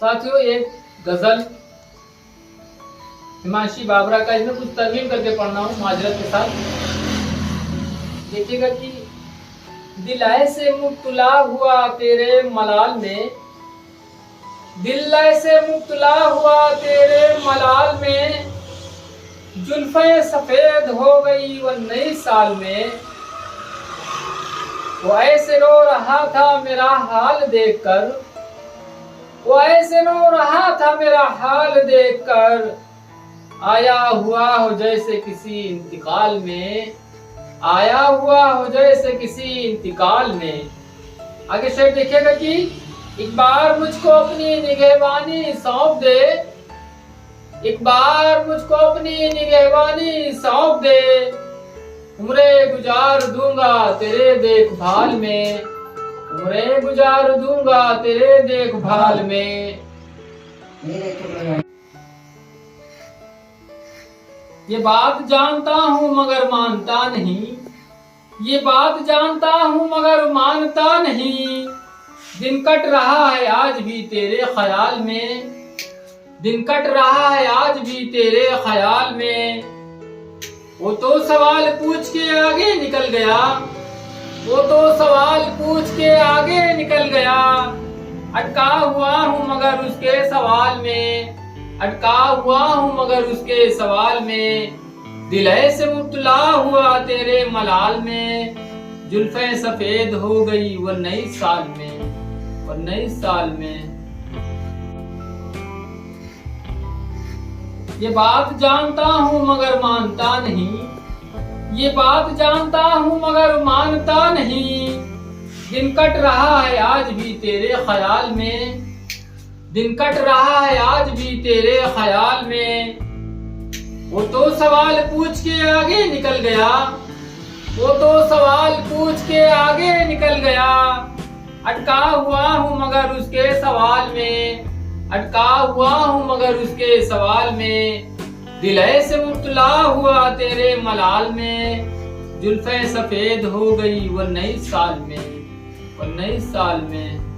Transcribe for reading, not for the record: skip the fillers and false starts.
साथियों, एक गजल हिमांशी बाबरा का, इसमें कुछ तरमीम करके पढ़ना हूँ माजरत के साथ। देखिएगा कि दिल ऐसे मुब्तला हुआ तेरे मलाल में, दिल ऐसे मुब्तला हुआ तेरे मलाल में, जुल्फे सफेद हो गई वो नई साल में। वो ऐसे रो रहा था मेरा हाल देखकर, वो ऐसे रो रहा था मेरा हाल देखकर, आया हुआ हो जैसे किसी इंतकाल में, आया हुआ हो जैसे किसी इंतकाल में। आगे शेर देखिएगा कि एक बार मुझको अपनी निगहबानी सौंप दे, एक बार मुझको अपनी निगहबानी सौंप दे, उम्रे गुजार दूंगा तेरे देखभाल में, उम्रे गुजार दूंगा तेरे देखभाल में। ये बात जानता हूँ मगर मानता नहीं, ये बात जानता हूँ मगर मानता नहीं, दिन कट रहा है आज भी तेरे ख्याल में, दिन कट रहा है आज भी तेरे ख्याल में। वो तो सवाल पूछ के आगे निकल गया, वो तो सवाल पूछ के आगे निकल गया, अटका हुआ हूँ मगर उसके सवाल में, अटका हुआ हूँ मगर उसके सवाल में। दिल ऐसे मुब्तला हुआ तेरे मलाल में, जुल्फे सफेद हो गई वो नई साल में, वो नई साल में। ये बात जानता हूँ मगर मानता नहीं, ये बात जानता हूँ मगर मानता नहीं, दिन कट रहा है आज भी तेरे ख्याल में, दिन कट रहा है आज भी तेरे ख्याल में। वो तो सवाल पूछ के आगे निकल गया, वो तो सवाल पूछ के आगे निकल गया, अटका हुआ हूँ मगर उसके सवाल में, अटका हुआ हूँ मगर उसके सवाल में। दिल ऐसे मुब्तला हुआ तेरे मलाल में, जुल्फे सफेद हो गई वो नई साल में, वो नई साल में।